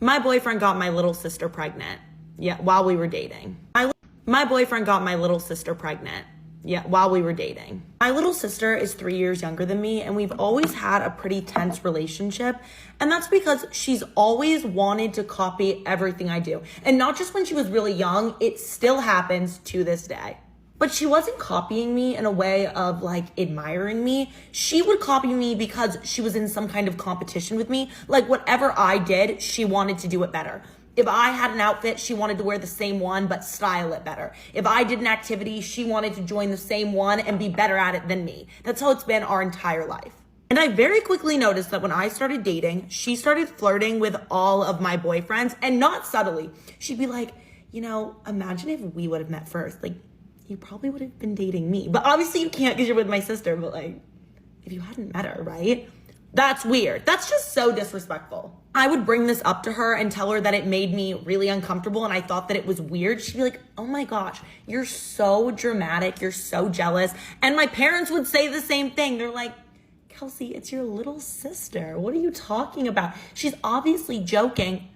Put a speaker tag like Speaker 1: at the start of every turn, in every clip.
Speaker 1: My boyfriend got my little sister pregnant. Yeah, while we were dating. My boyfriend got my little sister pregnant. Yeah, while we were dating. My little sister is 3 years younger than me, and we've always had a pretty tense relationship. And that's because she's always wanted to copy everything I do. And not just when she was really young, it still happens to this day. But she wasn't copying me in a way of like admiring me. She would copy me because she was in some kind of competition with me. Like whatever I did, she wanted to do it better. If I had an outfit, she wanted to wear the same one, but style it better. If I did an activity, she wanted to join the same one and be better at it than me. That's how it's been our entire life. And I very quickly noticed that when I started dating, she started flirting with all of my boyfriends, and not subtly. She'd be like, imagine if we would have met first. Like, you probably would have been dating me. But obviously you can't because you're with my sister, but like, if you hadn't met her, right? That's weird. That's just so disrespectful. I would bring this up to her and tell her that it made me really uncomfortable and I thought that it was weird. She'd be like, oh my gosh, you're so dramatic. You're so jealous. And my parents would say the same thing. They're like, Kelsey, it's your little sister. What are you talking about? She's obviously joking.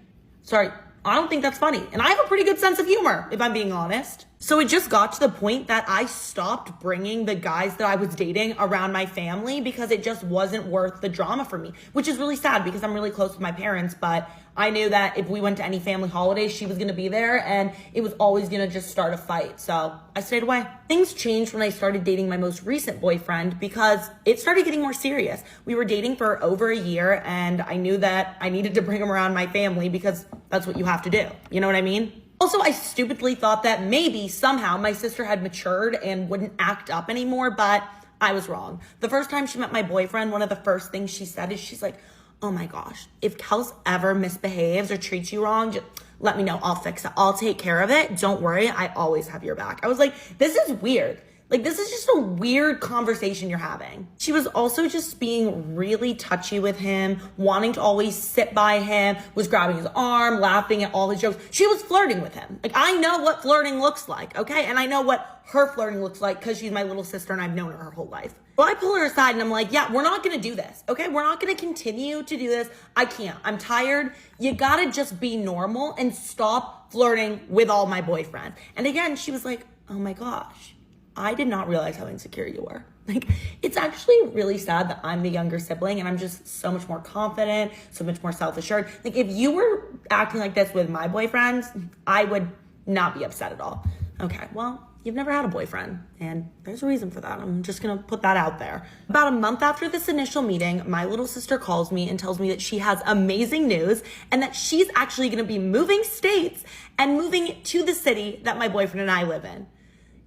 Speaker 1: Sorry, I don't think that's funny. And I have a pretty good sense of humor, if I'm being honest. So it just got to the point that I stopped bringing the guys that I was dating around my family because it just wasn't worth the drama for me, which is really sad because I'm really close with my parents, but I knew that if we went to any family holidays, she was going to be there and it was always going to just start a fight. So I stayed away. Things changed when I started dating my most recent boyfriend because it started getting more serious. We were dating for over a year and I knew that I needed to bring him around my family because that's what you have to do. You know what I mean? Also, I stupidly thought that maybe somehow my sister had matured and wouldn't act up anymore, but I was wrong. The first time she met my boyfriend, one of the first things she said is she's like, oh my gosh, if Kels ever misbehaves or treats you wrong, just let me know. I'll fix it. I'll take care of it. Don't worry. I always have your back. I was like, this is weird. Like, this is just a weird conversation you're having. She was also just being really touchy with him, wanting to always sit by him, was grabbing his arm, laughing at all his jokes. She was flirting with him. Like, I know what flirting looks like, okay? And I know what her flirting looks like because she's my little sister and I've known her whole life. So I pull her aside and I'm like, yeah, we're not gonna do this, okay? We're not gonna continue to do this. I can't. I'm tired. You gotta just be normal and stop flirting with all my boyfriends. And again, she was like, oh my gosh, I did not realize how insecure you were. Like, it's actually really sad that I'm the younger sibling and I'm just so much more confident, so much more self-assured. Like, if you were acting like this with my boyfriends, I would not be upset at all. Okay, well, you've never had a boyfriend and there's a reason for that. I'm just gonna put that out there. About a month after this initial meeting, my little sister calls me and tells me that she has amazing news and that she's actually gonna be moving states and moving to the city that my boyfriend and I live in.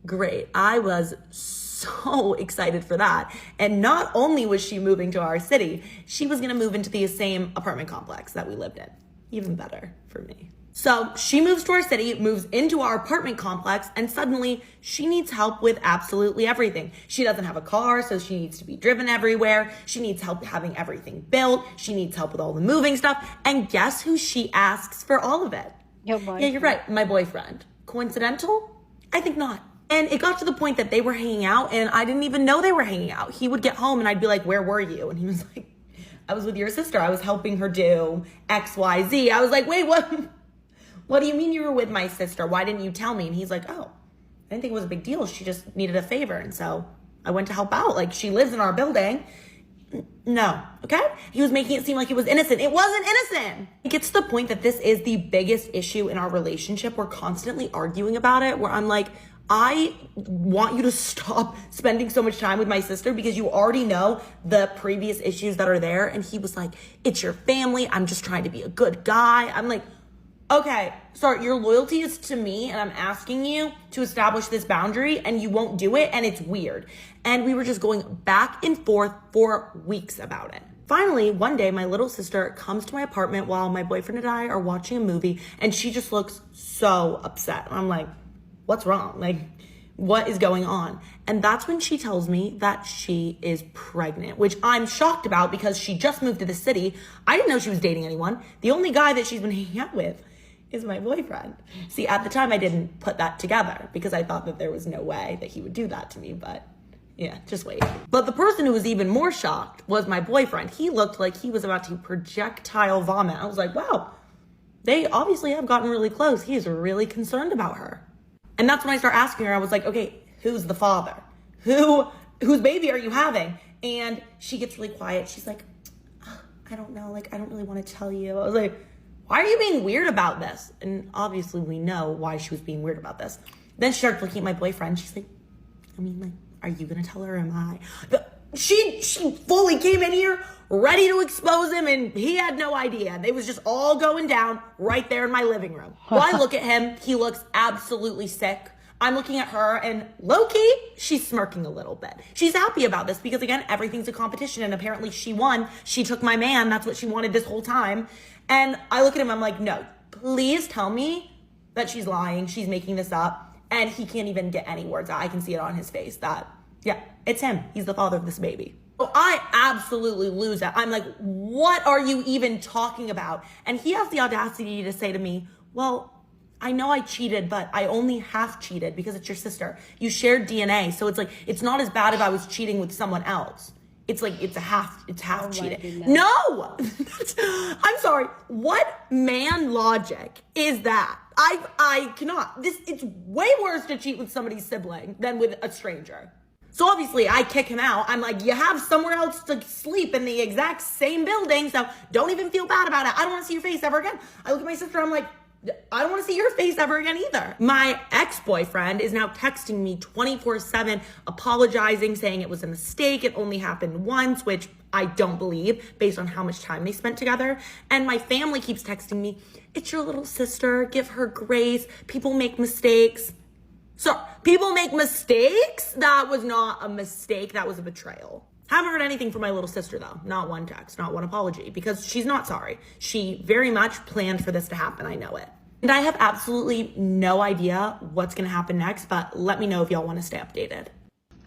Speaker 1: Great. I was so excited for that. And not only was she moving to our city, she was going to move into the same apartment complex that we lived in. Even better for me. So she moves to our city, moves into our apartment complex, and suddenly she needs help with absolutely everything. She doesn't have a car, so she needs to be driven everywhere. She needs help having everything built. She needs help with all the moving stuff. And guess who she asks for all of it?
Speaker 2: Your boyfriend.
Speaker 1: Yeah, you're right. My boyfriend. Coincidental? I think not. And it got to the point that they were hanging out and I didn't even know they were hanging out. He would get home and I'd be like, where were you? And he was like, I was with your sister. I was helping her do X, Y, Z. I was like, wait, what? What do you mean you were with my sister? Why didn't you tell me? And he's like, oh, I didn't think it was a big deal. She just needed a favor. And so I went to help out. Like, she lives in our building. No, okay? He was making it seem like it was innocent. It wasn't innocent. It gets to the point that this is the biggest issue in our relationship. We're constantly arguing about it, where I'm like, I want you to stop spending so much time with my sister because you already know the previous issues that are there. And he was like, it's your family. I'm just trying to be a good guy. I'm like, okay, sorry, your loyalty is to me and I'm asking you to establish this boundary and you won't do it and it's weird. And we were just going back and forth for weeks about it. Finally, one day, my little sister comes to my apartment while my boyfriend and I are watching a movie and she just looks so upset. I'm like, what's wrong? Like, what is going on? And that's when she tells me that she is pregnant, which I'm shocked about because she just moved to the city. I didn't know she was dating anyone. The only guy that she's been hanging out with is my boyfriend. See, at the time I didn't put that together because I thought that there was no way that he would do that to me, but yeah, just wait. But the person who was even more shocked was my boyfriend. He looked like he was about to projectile vomit. I was like, wow, They obviously have gotten really close. He is really concerned about her. And that's when I start asking her, I was like, okay, who's the father? Whose baby are you having? And she gets really quiet. She's like, oh, I don't know. Like, I don't really want to tell you. I was like, why are you being weird about this? And obviously we know why she was being weird about this. Then she starts looking at my boyfriend. She's like, I mean, like, are you going to tell her or am I? She fully came in here ready to expose him, and he had no idea. It was just all going down right there in my living room. Well, I look at him. He looks absolutely sick. I'm looking at her, and low-key, she's smirking a little bit. She's happy about this because, again, everything's a competition, and apparently she won. She took my man. That's what she wanted this whole time. And I look at him. I'm like, no, please tell me that she's lying. She's making this up. And he can't even get any words out. I can see it on his face that, yeah, it's him. He's the father of this baby. So I absolutely lose it. I'm like, what are you even talking about? And he has the audacity to say to me, well, I know I cheated, but I only half cheated because it's your sister. You shared DNA. So it's like, it's not as bad if I was cheating with someone else. It's like, it's half cheating. No, I'm sorry. What man logic is that? I cannot. It's way worse to cheat with somebody's sibling than with a stranger. So obviously I kick him out. I'm like, you have somewhere else to sleep in the exact same building. So don't even feel bad about it. I don't want to see your face ever again. I look at my sister. I'm like, I don't want to see your face ever again either. My ex-boyfriend is now texting me 24/7, apologizing, saying it was a mistake. It only happened once, which I don't believe based on how much time they spent together. And my family keeps texting me, it's your little sister, give her grace. People make mistakes. So people make mistakes? That was not a mistake. That was a betrayal. Haven't heard anything from my little sister though. Not one text, not one apology, because she's not sorry. She very much planned for this to happen. I know it. And I have absolutely no idea what's gonna happen next, but let me know if y'all wanna stay updated.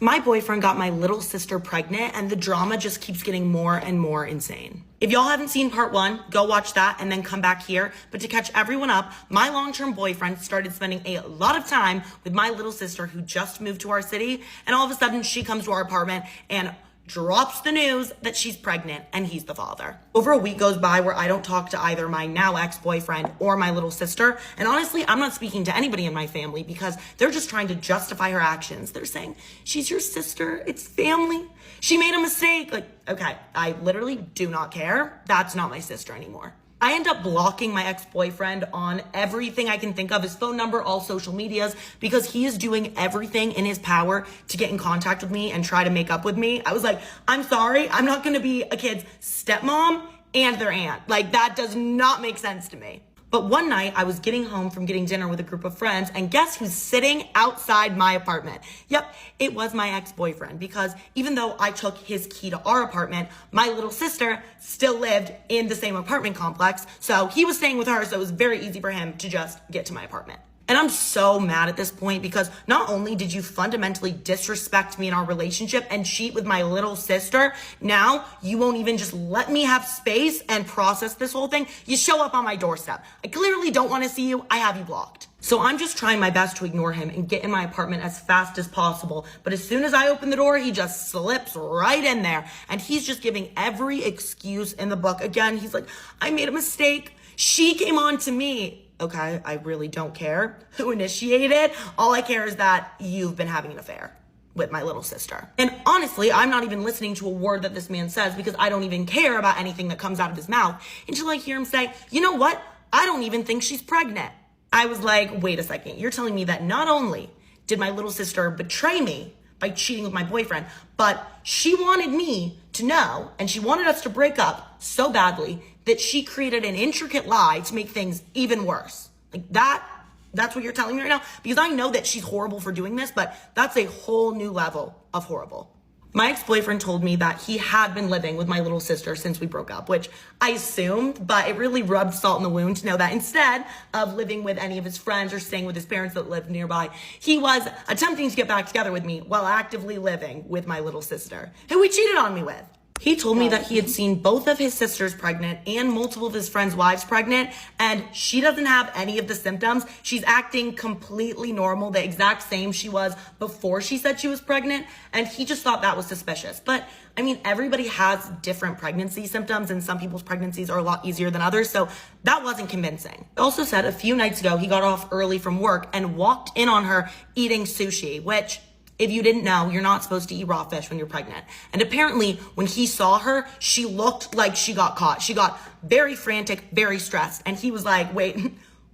Speaker 1: My boyfriend got my little sister pregnant and the drama just keeps getting more and more insane. If y'all haven't seen part 1, go watch that and then come back here. But to catch everyone up, my long-term boyfriend started spending a lot of time with my little sister who just moved to our city. And all of a sudden she comes to our apartment and drops the news that she's pregnant and he's the father. Over a week goes by where I don't talk to either my now ex-boyfriend or my little sister. And honestly, I'm not speaking to anybody in my family because they're just trying to justify her actions. They're saying, she's your sister, it's family. She made a mistake. Like, okay, I literally do not care. That's not my sister anymore. I end up blocking my ex-boyfriend on everything I can think of, his phone number, all social medias, because he is doing everything in his power to get in contact with me and try to make up with me. I was like, I'm sorry, I'm not gonna be a kid's stepmom and their aunt. Like, that does not make sense to me. But one night I was getting home from getting dinner with a group of friends and guess who's sitting outside my apartment? Yep, it was my ex-boyfriend because even though I took his key to our apartment, my little sister still lived in the same apartment complex. So he was staying with her, so it was very easy for him to just get to my apartment. And I'm so mad at this point because not only did you fundamentally disrespect me in our relationship and cheat with my little sister, now you won't even just let me have space and process this whole thing. You show up on my doorstep. I clearly don't want to see you. I have you blocked. So I'm just trying my best to ignore him and get in my apartment as fast as possible. But as soon as I open the door, he just slips right in there. And he's just giving every excuse in the book. Again, he's like, I made a mistake. She came on to me. Okay, I really don't care who initiated. All I care is that you've been having an affair with my little sister. And honestly, I'm not even listening to a word that this man says because I don't even care about anything that comes out of his mouth until I hear him say, you know what? I don't even think she's pregnant. I was like, wait a second. You're telling me that not only did my little sister betray me by cheating with my boyfriend, but she wanted me to know and she wanted us to break up so badly that she created an intricate lie to make things even worse. Like that's what you're telling me right now? Because I know that she's horrible for doing this, but that's a whole new level of horrible. My ex-boyfriend told me that he had been living with my little sister since we broke up, which I assumed, but it really rubbed salt in the wound to know that instead of living with any of his friends or staying with his parents that lived nearby, he was attempting to get back together with me while actively living with my little sister, who he cheated on me with. He told me that he had seen both of his sisters pregnant and multiple of his friends' wives pregnant, and she doesn't have any of the symptoms. She's acting completely normal, the exact same she was before she said she was pregnant, and he just thought that was suspicious. But I mean, everybody has different pregnancy symptoms, and some people's pregnancies are a lot easier than others, so that wasn't convincing. He also said a few nights ago he got off early from work and walked in on her eating sushi, which, if you didn't know, you're not supposed to eat raw fish when you're pregnant. And apparently, when he saw her, she looked like she got caught. She got very frantic, very stressed. And he was like, wait,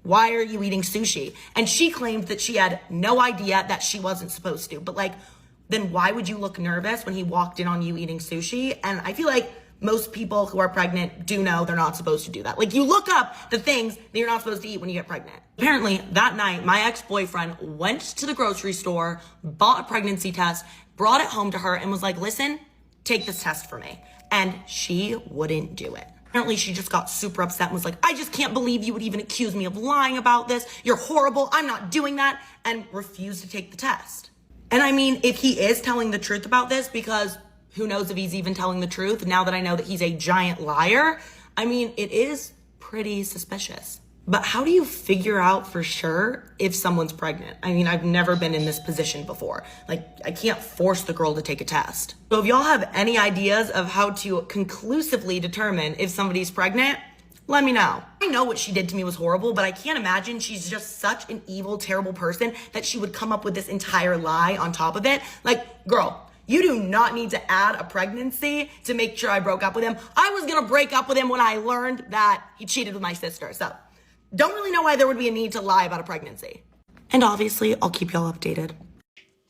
Speaker 1: why are you eating sushi? And she claimed that she had no idea that she wasn't supposed to. But like, then why would you look nervous when he walked in on you eating sushi? And I feel like most people who are pregnant do know they're not supposed to do that. Like, you look up the things that you're not supposed to eat when you get pregnant. Apparently, that night, my ex-boyfriend went to the grocery store, bought a pregnancy test, brought it home to her, and was like, listen, take this test for me. And she wouldn't do it. Apparently, she just got super upset and was like, I just can't believe you would even accuse me of lying about this. You're horrible. I'm not doing that. And refused to take the test. And I mean, if he is telling the truth about this, because who knows if he's even telling the truth now that I know that he's a giant liar, I mean, it is pretty suspicious. But how do you figure out for sure if someone's pregnant? I mean, I've never been in this position before. Like, I can't force the girl to take a test. So if y'all have any ideas of how to conclusively determine if somebody's pregnant, let me know. I know what she did to me was horrible, but I can't imagine she's just such an evil, terrible person that she would come up with this entire lie on top of it. Like, girl, you do not need to add a pregnancy to make sure I broke up with him. I was gonna break up with him when I learned that he cheated with my sister. So don't really know why there would be a need to lie about a pregnancy. And obviously, I'll keep y'all updated.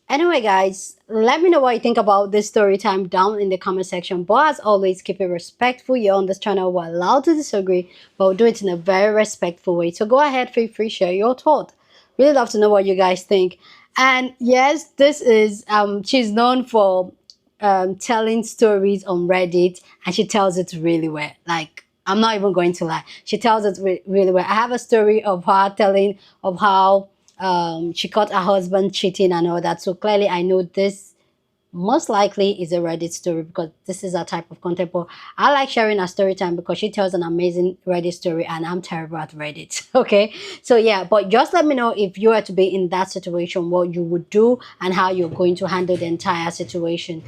Speaker 2: Anyway, guys, let me know what you think about this story time down in the comment section. But as always, keep it respectful. You're on this channel, we're allowed to disagree, but we'll do it in a very respectful way. So go ahead, feel free, share your thought. Really love to know what you guys think. And yes, this is she's known for telling stories on Reddit, and she tells it really well. Like, I'm not even going to lie, she tells it really well. I have a story of her telling of how she caught her husband cheating and all that. So clearly I know this most likely is a Reddit story, because this is a type of content. But I like sharing her story time because she tells an amazing Reddit story, and I'm terrible at Reddit. Okay, so yeah, but just let me know if you were to be in that situation, what you would do and how you're going to handle the entire situation.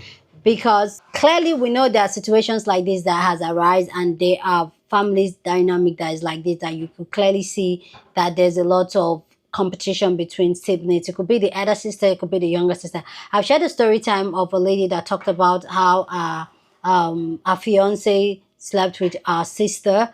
Speaker 2: Because clearly we know there are situations like this that has arisen, and there are families dynamic that is like this, that you could clearly see that there's a lot of competition between siblings. It could be the elder sister, it could be the younger sister. I've shared a story time of a lady that talked about how her fiance slept with her sister.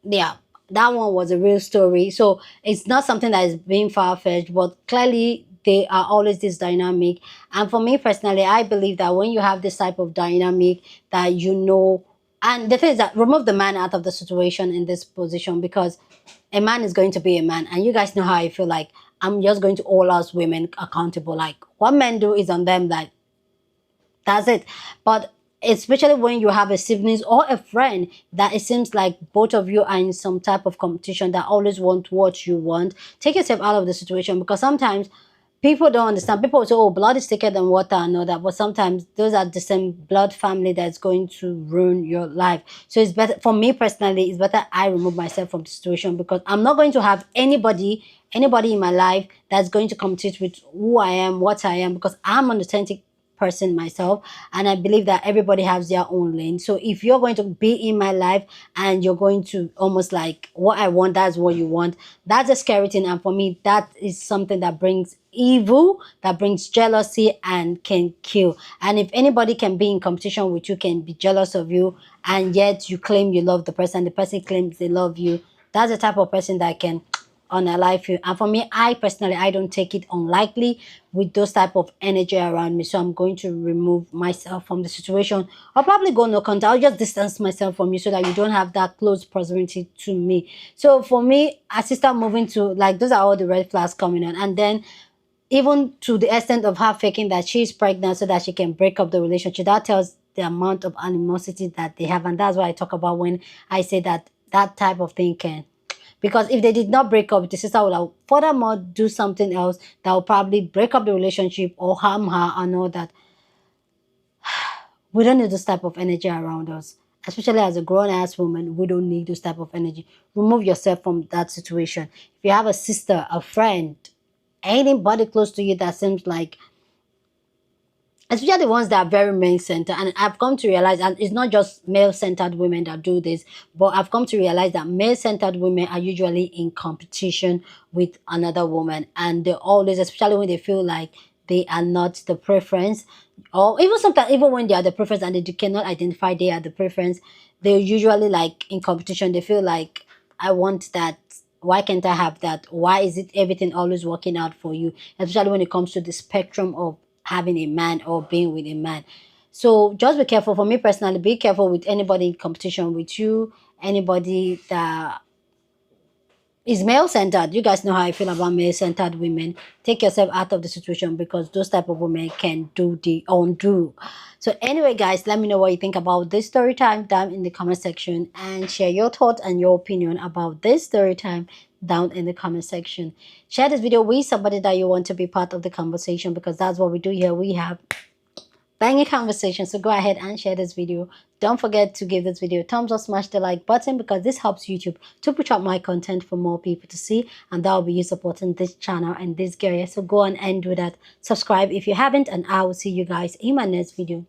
Speaker 2: Yeah, that one was a real story. So it's not something that is being far-fetched, but clearly they are always this dynamic. And for me personally, I believe that when you have this type of dynamic, that you know, and the thing is that remove the man out of the situation in this position, because a man is going to be a man, and you guys know how I feel. Like, I'm just going to hold us women accountable. Like, what men do is on them. Like, that's it. But especially when you have a siblings or a friend that it seems like both of you are in some type of competition, that always want what you want, take yourself out of the situation. Because sometimes people don't understand. People say, oh, blood is thicker than water and all that. But sometimes those are the same blood family that's going to ruin your life. So it's better, for me personally, it's better I remove myself from the situation, because I'm not going to have anybody in my life that's going to compete with who I am, what I am, because I'm an authentic person myself, and I believe that everybody has their own lane. So if you're going to be in my life and you're going to almost like what I want, that's what you want, that's a scary thing. And for me, that is something that brings evil, that brings jealousy, and can kill. And if anybody can be in competition with you, can be jealous of you, and yet you claim you love the person claims they love you, that's the type of person that can unalive you. And for me, I personally, I don't take it unlikely with those type of energy around me. So I'm going to remove myself from the situation. I'll probably go no contact. I'll just distance myself from you so that you don't have that close proximity to me. So for me, as sister moving to, like, those are all the red flags coming on. And then even to the extent of her faking that she's pregnant so that she can break up the relationship, that tells the amount of animosity that they have. And that's what I talk about when I say that that type of thing can. Because if they did not break up, the sister will furthermore do something else that will probably break up the relationship or harm her and all that. We don't need this type of energy around us. Especially as a grown-ass woman, we don't need this type of energy. Remove yourself from that situation. If you have a sister, a friend, anybody close to you that seems like, especially the ones that are very male-centered, and I've come to realize, and it's not just male-centered women that do this, but I've come to realize that male-centered women are usually in competition with another woman, and they always, especially when they feel like they are not the preference, or even sometimes even when they are the preference and they cannot identify they are the preference, they're usually like in competition. They feel like, I want that, why can't I have that? Why is it everything always working out for you? Especially when it comes to the spectrum of having a man or being with a man. So just be careful. For me personally, be careful with anybody in competition with you, anybody that is male-centered. You guys know how I feel about male-centered women. Take yourself out of the situation, because those type of women can do the undo. So anyway, guys, let me know what you think about this story time down in the comment section, and share your thoughts and your opinion about this story time down in the comment section. Share this video with somebody that you want to be part of the conversation, because that's what we do here. We have banging conversation. So go ahead and share this video. Don't forget to give this video a thumbs up, smash the like button, because this helps YouTube to push out my content for more people to see, and that will be you supporting this channel and this girl. So go on and do that. Subscribe if you haven't, and I will see you guys in my next video.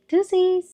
Speaker 2: Deuces.